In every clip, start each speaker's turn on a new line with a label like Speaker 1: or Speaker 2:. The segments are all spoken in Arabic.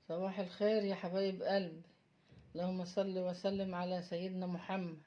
Speaker 1: صباح الخير يا حبايب قلبي. اللهم صل وسلم على سيدنا محمد.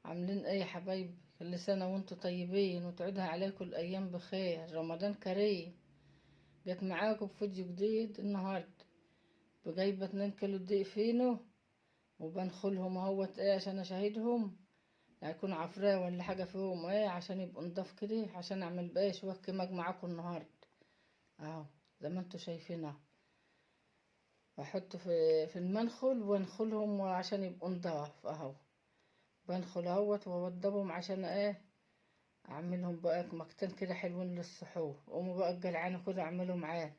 Speaker 1: عاملين ايه يا حبايب؟ كل سنة وانتم طيبين وتعودها عليكم الايام بخير. رمضان كريم. جت معاكم بفيديو جديد النهاردة، بجايبة 2 كيلو دقيق فينو وبنخلهم اهوت ايه عشان اشاهدهم، هيكون عفراه ولا حاجة فيهم ايه عشان يبقوا نضاف كده، عشان اعمل بقى شوية كماج معاكم النهاردة اهو زي ما انتم شايفين اهو. بحط في المنخل وانخلهم عشان يبقوا نضاف اهو. بنخل اهوت واوضبهم عشان ايه اعملهم بقى مكتين كده حلوين للسحور. قوموا بقى الجلعانة كده اعملوا معانا،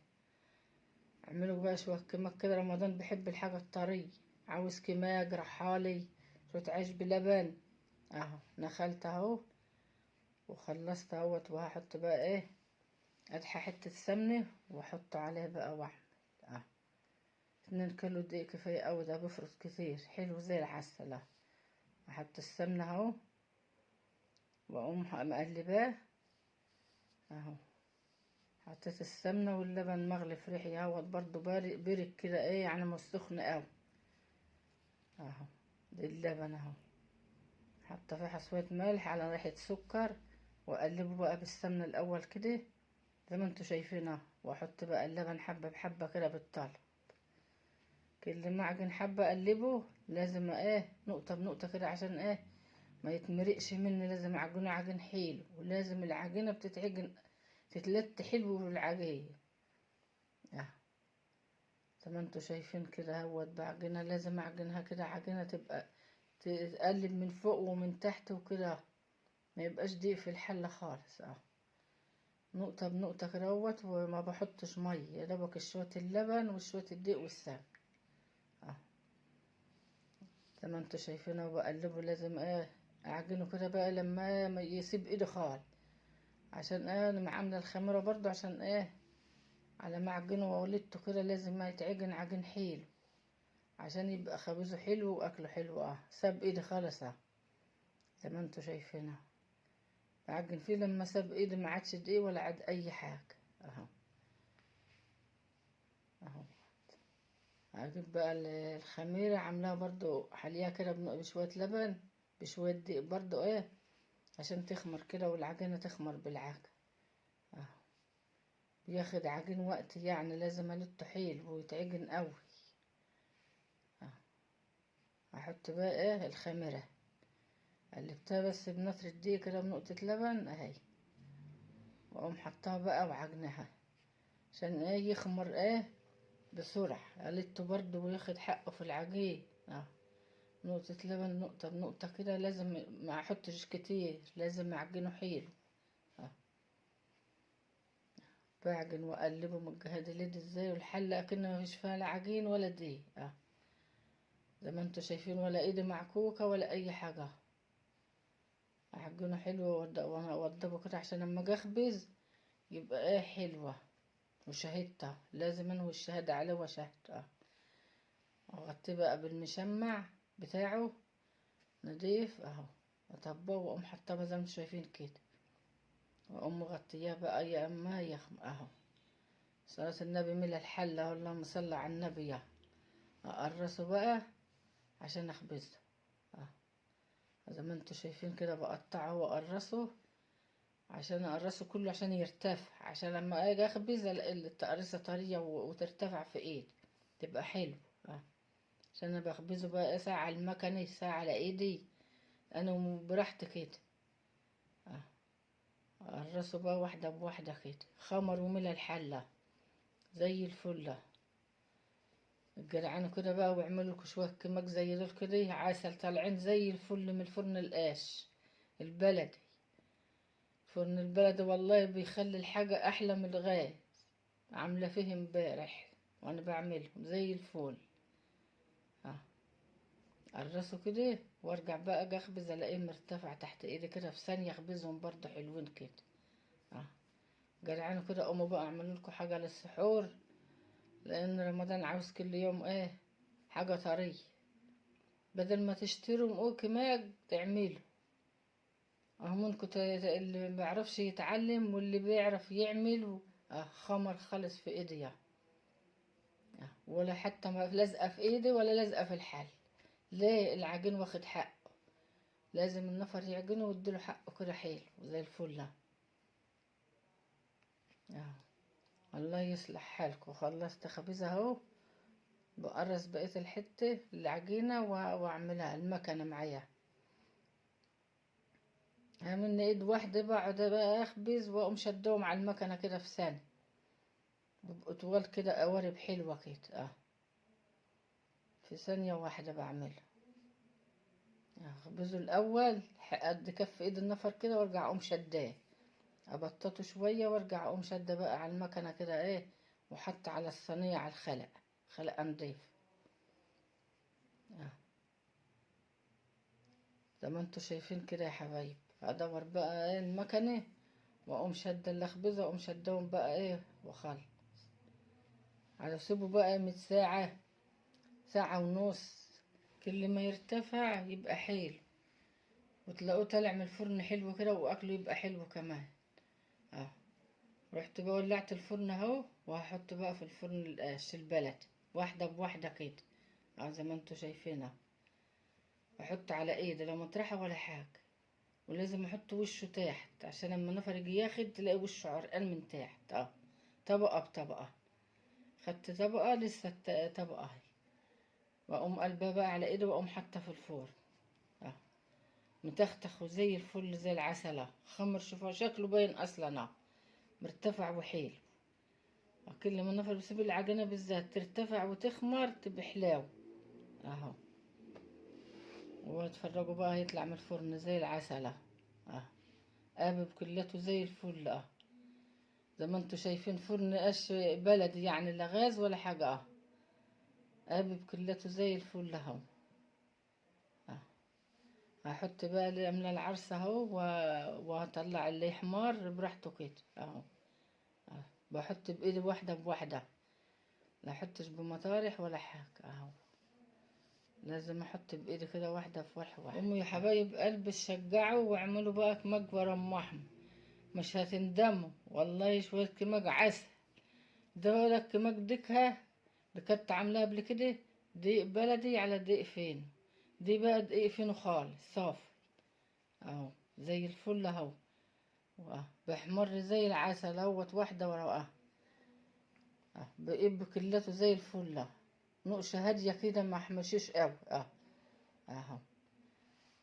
Speaker 1: اعملوا بقى شوية كماج كده. رمضان بيحب الحاجة الطرية، عاوز كماج رحالي شوية عيش بلبن اهو. نخلت اهو وخلصت اهوت، وهحط بقى ايه ادحى حتة سمنة واحط عليها بقى واحمر اهو. 2 كيلو دقيق كفاية اوي، ده بيفرط كتير حلو زي العسل اهو. احط السمنة اهو واقوم مقلباه اهو. حطيت السمنة واللبن مغلي في ريحي اهوت برضو بارد كده ايه يعني مش سخن اوي اهو. ده اللبن اهو، حاطه فيها شوية ملح على ريحة سكر، واقلبه بقى بالسمنة الاول كده زي ما انتوا شايفين اهو. واحط بقى اللبن حبة بحبة كده بالطلع، كل معجن حبة اقلبه لازم ايه نقطة بنقطة كده عشان ايه ما يتمرقش مني. لازم اعجنه عجن حلو، ولازم العجينة بتتعجن تتلت حلو بالعجين اه زي ما انتوا شايفين كده اهوت. بعجنها لازم اعجنها كده عجينة تبقى تقلب من فوق ومن تحت وكده، ما يبقاش دقيق في الحلة خالص اه. نقطة بنقطة كده اهوت، وما بحطش مية، يا دوبك شوية اللبن وشوية الدقيق والسمن اه زي ما انتوا شايفينه. وبقلبه لازم ايه اعجنه كده بقى لما ما يسيب ايدي خالص، عشان ايه انا عاملة الخميرة برضو عشان ايه على ما اعجنه وولدته كده لازم ما يتعجن عجن حلو عشان يبقى خبزه حلو واكله حلو اه. ساب ايدي خالص اه زي ما انتوا شايفين اهو. بعجن فيه لما ساب ايدي ما عادش دقيق ولا عاد اي حاجة اهو اهو. هجيب بقى الخميرة عاملاها برضو حليها كده بشوية لبن بشوية دقيق برضو ايه عشان تخمر كده والعجينة تخمر بالعجن اهو. بياخد عجين وقت يعني لازم الته حيل ويتعجن قوي اهو. هحط بقى ايه الخميرة قلبتها بس بنطرة دقيق كده بنقطة لبن اهي، واقوم حطها بقى وعجنها عشان ايه يخمر ايه بسرعة. قلبته برضو وياخد حقه في العجين اه. نقطة لبن نقطة بنقطة كده، لازم ما احطش كتير، لازم اعجنه حيل اه. بعجن واقلبه من الجهة دي ازاي، والحلة اكنه مفيش فيها لا عجين ولا دقيق اه زي ما انتوا شايفين، ولا ايدي معكوكة ولا اي حاجة. اعجنه حلو واوضبه كده عشان لما اجي اخبز يبقى ايه حلوة. وشهدتها لازم انوي الشهادة عليه وشهد اه. اغطيه بقى بالمشمع بتاعه نضيف اهو، اطبقه واقوم حاطاه زي ما انتوا شايفين كده، واقوم مغطياه بقى يا اما يخم اهو. صلاة النبي ملء الحلة، اللهم صل على النبي يا. اقرصه بقى عشان اخبزه اه زي ما انتوا شايفين كده. بقطعه واقرصه عشان اقرصه كله عشان يرتفع، عشان لما اجي اخبز الاقي التقريصة طرية وترتفع في ايدي تبقى حلو اه. عشان انا بخبزه بقى ساعة على المكنة ساعة على ايدي انا براحتي كده اه. اقرصه بقى واحدة بواحدة كده، خمر وملى الحلة زي الفل. الجدعان كده بقى واعملوا لكم شوية كماك زي دول كده عسل طالعين زي الفل من الفرن القاش البلدي. فرن البلدي والله بيخلي الحاجة احلى من الغاز. عاملة فيه امبارح وانا بعملهم زي الفل اه. قرصه كده وارجع بقى اجي اخبز الاقيه مرتفع تحت ايدي كده في ثانية اخبزهم برضه حلوين كده اه. جدعان كده قوموا بقى اعملوا لكم حاجة للسحور، لان رمضان عاوز كل يوم ايه حاجة طرية، بدل ما تشتروا كماج تعملوا اهو. ممكن اللي ما بيعرفش يتعلم واللي بيعرف يعمل اه خمر خالص في ايدي ولا حتى ما لازقة في ايدي ولا لازقة في الحل. ليه؟ العجين واخد حقه، لازم النفر يعجنه ويديله حقه كده حلو زي الفل. الله يصلح حالكم. خلصت خبيزة اهو، بقرص بقية الحتة العجينة واعملها المكنة معايا. من ايد واحدة بقعد بقى اخبز واقوم شدهم على المكنة كده في ثانية، بيبقوا طوال كده قوارب حلوة كده. في ثانية واحدة بعملها. اخبزه الاول قد كف ايد النفر كده وارجع اقوم شداه، ابططه شوية وارجع اقوم شدة بقى على المكنة كده وحط على الصينية على الخلق، خلق نضيف. زي ما انتوا شايفين كده يا حبايب. ادور بقى المكنة واقوم شدة الاخبزة واقوم شدهم بقى وخل على سيبه بقى 100 ساعة، ساعة ونص. كل ما يرتفع يبقى حلو، وتلاقوه طالع من الفرن حلو كده واكله يبقى حلو كمان. رحت بقى ولعت الفرن اهو، وهحط بقى في الفرن القش البلدي واحدة بواحدة كده. زي ما انتوا شايفين اهو. احط على ايدي لا مطرحة ولا حاجة، ولازم احط وشه تحت عشان لما النفر يجي ياخد تلاقي وشه عرقان من تحت. طبقة بطبقة. خدت طبقة لسه طبقة اهي، واقوم قلبها بقى على ايدي واقوم حاطة في الفرن. متختخ وزي الفل زي العسلة. خمر شوفوا شكله باين اصلا مرتفع وحيل. كل ما النفر بسيب العجينة بالذات ترتفع وتخمر تبقى حلاوة اهو. واتفرجوا بقى هيطلع من الفرن زي العسلة قابب كلته زي الفل زي ما انتوا شايفين. فرن قش بلدي يعني لا غاز ولا حاجة قابب كلته زي الفل اهو. هحط بقى اللي املى العرس اهو وهطلع اللي حمار براحته كده اهو. بحط بايدي واحدة بواحدة، لا احطش بمطارح ولا حاجة اهو. لازم احط بايدي كده واحدة في واحدة. امي يا حبايب قلبي شجعوا واعملوا بقى كمج ورم احمر، مش هتندموا والله. شوية كمج عسل ده كمج ديكها اللي كنت عاملاها قبل كده دقيق بلدي على دقيق فين. دي بقى دقيق فينو خالص صافي اهو زي الفل اهو. بحمر زي العسل اهوت واحدة ورا بقيب كلته زي الفل نقشة هادية كده ما حمشيش قوي اهو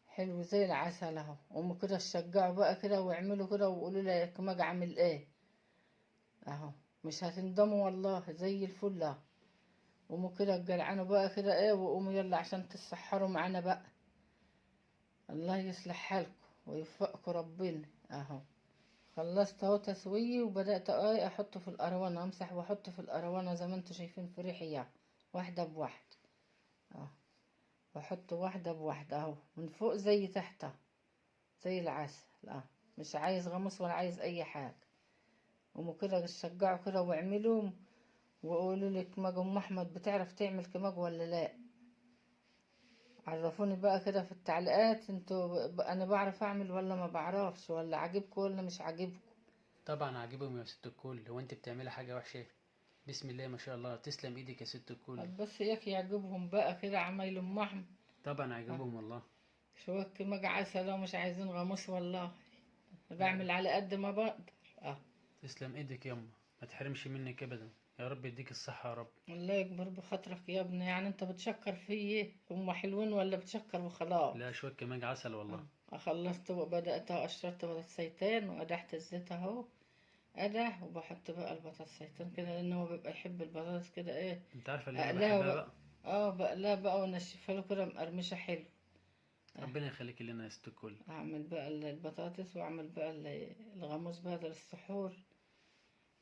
Speaker 1: حلو زي العسل اهو. قوموا كده تشجعوا بقى كده واعملوا كده وقولوا لي كماج عامل ايه اهو. مش هتندموا والله زي الفل قوموا كده تجلعنوا بقى كده وقوموا يلا عشان تسحروا معانا بقى. الله يصلح حالكم ويوفقكم ربنا اهو. خلصت اهو تسويه وبدأت احطه في القروانة، امسح واحطه في القروانة زي ما انتوا شايفين في ريحي واحدة بواحدة واحط واحدة بواحدة اهو من فوق زي تحت زي العسل مش عايز غموس ولا عايز اي حاجة. قوموا كده تشجعوا كده واعملوا وقولوا لي كماج ام احمد بتعرف تعمل كماج ولا لا. عرفوني بقى كده في التعليقات انتوا انا بعرف اعمل ولا ما بعرفش، ولا عاجبكم ولا مش عاجبكم.
Speaker 2: طبعا عاجبهم يا ست الكل. هو انت بتعملي حاجة وحشة؟ بسم الله ما شاء الله، تسلم ايدك يا ست الكل.
Speaker 1: بس اياك يعجبهم بقى كده عمايل ام احمد.
Speaker 2: طبعا عاجبهم والله.
Speaker 1: شوية كماج عسل ومش عايزين غموس والله.
Speaker 2: لا،
Speaker 1: بعمل على قد ما بقدر
Speaker 2: تسلم ايدك يما، ما تحرمش منك ابدا. يا رب يديك الصحة يا رب.
Speaker 1: الله يكبر بخاطرك يا ابني. يعني انت بتشكر فيي هم حلوين ولا بتشكر وخلاص؟
Speaker 2: لا، شوية كمان عسل والله.
Speaker 1: خلصت وبدأت قشرت بطاطسيتين وقدحت الزيت اهو قدح، وبحط بقى البطاطسيتين كده لان هو بيبقى يحب البطاطس كده
Speaker 2: انت عارفة اللي انا
Speaker 1: اقلاها
Speaker 2: بحبها
Speaker 1: بقى.
Speaker 2: بقى.
Speaker 1: بقلاها بقى ونشفها له كده مقرمشة حلو.
Speaker 2: ربنا يخليك لنا يا ست الكل.
Speaker 1: اعمل بقى البطاطس واعمل بقى الغموس بقى للسحور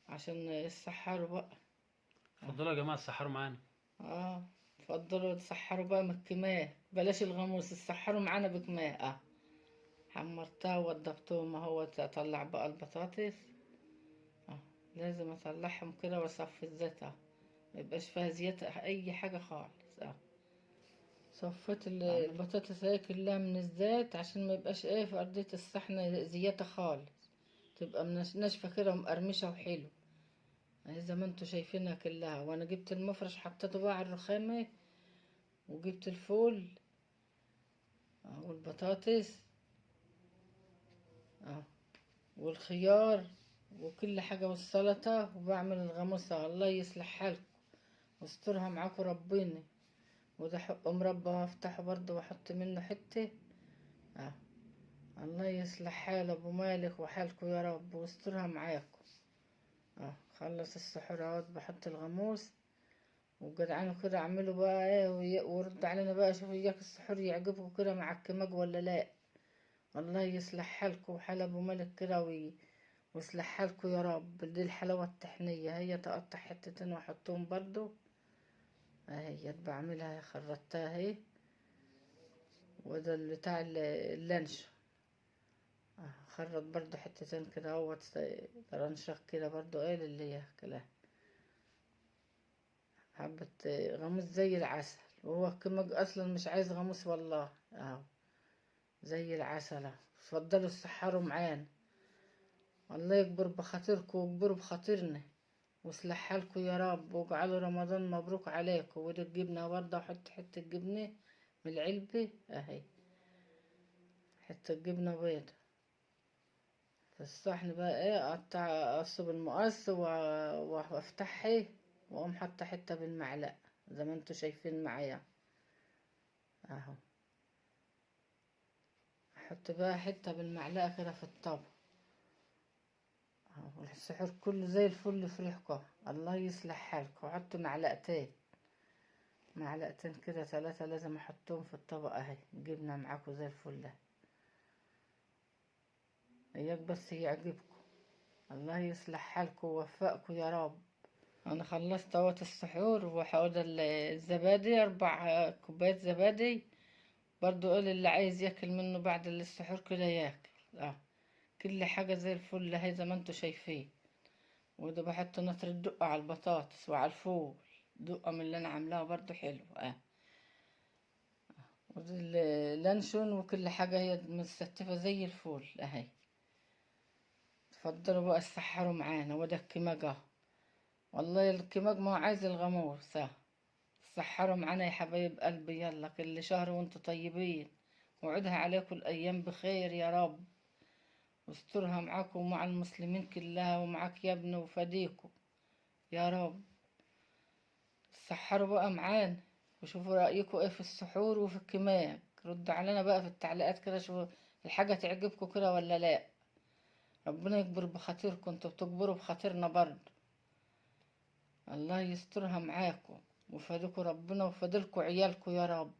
Speaker 1: عشان يسحروا بقى.
Speaker 2: اتفضلوا يا جماعة تسحروا معانا.
Speaker 1: اتفضلوا تسحروا بقى من الكماه، بلاش الغموس، تسحروا معانا بكماه حمرتها ووضبتهم اهو. اطلع بقى البطاطس لازم اطلعهم كده واصفي الزيت ميبقاش فيها زيت اي حاجة خالص صفيت البطاطس هي كلها من الزيت عشان ما يبقاش في ارضية الصحن زيادة خالص، تبقى ناشفة كده ومقرمشة وحلو اهي زي ما انتوا شايفينها كلها. وانا جبت المفرش حطيته بقى على الرخامة، وجبت الفول والبطاطس اه والخيار وكل حاجة والسلطة، وبعمل الغموسة. الله يصلح حالكم واسترها معاكم ربنا. وده حق مربى هفتحه برضه واحط منه حتة اه. الله يصلح حال ابو مالك وحالكم يا رب واسترها معاكم اه. خلص السحورات بحط الغموس وجدعانه كده اعمله بقى ايه ورد علينا بقى شوفوا اياك السحور يعجبكم كده مع الكماج ولا لا. الله يصلح حالكم وحال ابو مالك كده ويصلح حالكم يا رب. دي الحلاوة الطحينية، هي تقطع حتتين واحطهم برضو اهي بعملها خرطتها اهي. وده بتاع اللانش خرط برضو حتتين كده اهوت رنشق كده برضو ايه اللي هي كلها حبة غموس زي العسل. وهو الكمج اصلا مش عايز غموس والله اهو زي العسل. اتفضلوا السحروا معانا. الله يكبر بخاطركم ويكبروا بخاطرنا ويصلح حالكم يا رب واجعلوا رمضان مبروك عليكم. ودي الجبنة برضه احط حتة جبنة من العلبة اهي، حتة جبنة بيضة في الصحن بقى ايه. اقطع اقص المقص وافتحها واقوم حاطة حتة بالمعلقة زي ما انتوا شايفين معايا اهو. احط بقى حتة بالمعلقة كده في الطبق اهو. السحور كله زي الفل في ريحكم. الله يصلح حالكم. احط معلقتين كده 3 لازم احطهم في الطبق اهي. جبنة معاكم زي الفل ده اياك بس يعجبكم. الله يصلح حالكم ووفقكم يا رب. انا خلصت اهوت السحور وهقعد الزبادي 4 كوبايات زبادي برضو. قول اللي عايز ياكل منه بعد السحور كده ياكل اه. كل حاجة زي الفل اهي زي ما انتوا شايفين. وده بحط نطر الدقة على البطاطس وعلى الفول. دقة من اللي انا عاملاها برضو حلو اه. ودي اللانشون وكل حاجة هي متستفة زي الفل اهي. تفضلوا بقى السحروا معانا. وده الكماج اهو. والله الكماج ما هو عايز الغموس اه. سحروا معانا يا حبايب قلبي. يلا كل شهر وانتوا طيبين وعدها عليكم الأيام بخير يا رب واسترها معاكم ومع المسلمين كلها ومعاك يا ابن وفديكم يا رب. سحروا بقى معانا وشوفوا رأيكم ايه في السحور وفي الكماج. ردوا علينا بقى في التعليقات كده شوفوا الحاجة تعجبكم كده ولا لا. ربنا يكبر بخاطركم انتوا بتكبروا بخاطرنا برضه. الله يسترها معاكم وفادكم ربنا وفادلكم عيالكم يا رب.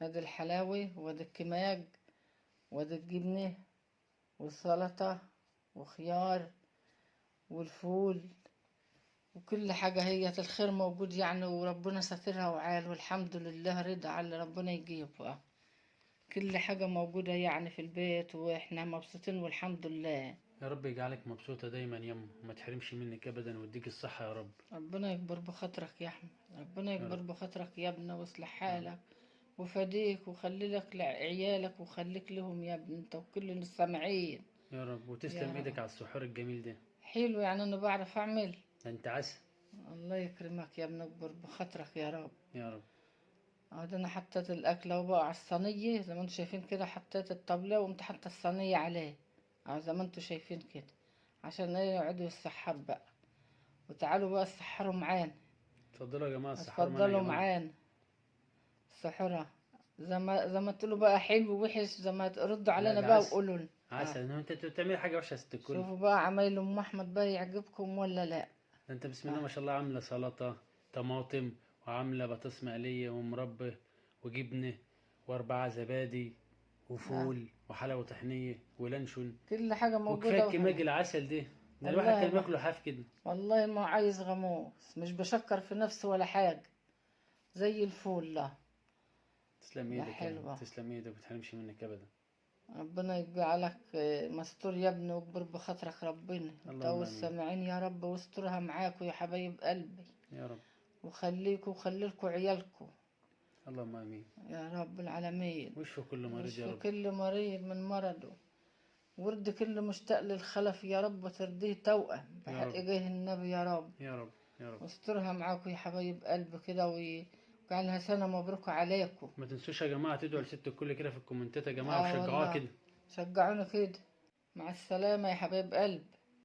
Speaker 1: ادي الحلاوة وادي الكماج وادي الجبنة والسلطة وخيار والفول وكل حاجة. هي الخير موجود يعني وربنا ساترها وعال والحمد لله رضا على اللي ربنا يجيبه. كل حاجة موجودة يعني في البيت واحنا مبسوطين والحمد لله.
Speaker 2: يا رب يجعلك مبسوطة دايما يما وما تحرمش منك ابدا ويديك الصحة يا رب.
Speaker 1: ربنا يكبر بخاطرك يا احمد. ربنا
Speaker 2: يا
Speaker 1: يكبر
Speaker 2: رب.
Speaker 1: بخاطرك يا ابني ويصلح
Speaker 2: يا رب.
Speaker 1: حالك وفديك وخلي لك عيالك وخليك لهم يا ابني انت وكل السامعين
Speaker 2: يا رب
Speaker 1: يا
Speaker 2: وتسلم
Speaker 1: رب.
Speaker 2: ايدك على السحور الجميل ده.
Speaker 1: حلو يعني انا بعرف اعمل.
Speaker 2: ده انت عسل.
Speaker 1: الله يكرمك يا ابني اكبر بخاطرك يا رب.
Speaker 2: يا رب.
Speaker 1: اهو انا حطيت الاكل اهو بقى على الصينيه زي ما انتوا شايفين كده. حطيت الطبله وقمت حاطه الصينيه عليه اهو زي ما انتوا شايفين كده عشان ايه يقعدوا يسحروا بقى. وتعالوا بقى السحروا معانا.
Speaker 2: اتفضلوا يا جماعة السحور معانا يا
Speaker 1: اتفضلوا
Speaker 2: جماعة.
Speaker 1: معانا السحرة. زي ما تقولوا بقى حلو ووحش زي ما تردوا
Speaker 2: لا
Speaker 1: علينا
Speaker 2: ده
Speaker 1: بقى
Speaker 2: عسل.
Speaker 1: وقولوا لنا
Speaker 2: عسل انما انت بتعمل حاجة وحشة يا ست الكل.
Speaker 1: شوفوا بقى عمايل ام احمد بقى يعجبكم ولا لا.
Speaker 2: ده انت بسم الله
Speaker 1: اه
Speaker 2: ما شاء الله عاملة سلطة طماطم وعاملة بطاطس مقلية ومربى وجبنة و4 زبادي
Speaker 1: اه
Speaker 2: وفول وحلاوة طحينية ولانشون.
Speaker 1: كل حاجة
Speaker 2: وكفاية
Speaker 1: موجودة
Speaker 2: كماج
Speaker 1: وحلوة.
Speaker 2: العسل ده. ده الواحد
Speaker 1: والله
Speaker 2: كان
Speaker 1: ما
Speaker 2: بياكله حاف كده.
Speaker 1: والله ما عايز غموس. مش بشكر في نفسي ولا حاجة زي الفول. لا
Speaker 2: تسلم
Speaker 1: لا
Speaker 2: ايدك يا رب.
Speaker 1: حلوة.
Speaker 2: تسلم ايدك ومتحرمش منك ابدا.
Speaker 1: ربنا يجعلك مستور يا ابني واكبر بخاطرك ربنا انت
Speaker 2: اللهم امين.
Speaker 1: والسامعين يا رب واسترها معاكم يا حبايب قلبي.
Speaker 2: يا رب.
Speaker 1: وخليكوا وخليلكوا عيالكوا
Speaker 2: اللهم امين.
Speaker 1: يا رب العالمين.
Speaker 2: واشفي كل مريض يا
Speaker 1: واشفي
Speaker 2: رب.
Speaker 1: كل مريض من مرضه ورد كل مشتاق للخلف يا رب، وترضيه توأم
Speaker 2: يا
Speaker 1: بحق
Speaker 2: رب
Speaker 1: جاه النبي يا رب.
Speaker 2: يا رب يا رب.
Speaker 1: واسترها معاكم يا حبايب قلب كده، وجعلها سنة مبروك عليكم.
Speaker 2: ما تنسوش يا جماعة تدعوا لست الكل كده في الكومنتات يا جماعة،
Speaker 1: اه
Speaker 2: وشجعوها
Speaker 1: والله،
Speaker 2: كده.
Speaker 1: شجعونا كده. مع السلامة يا حبايب قلب.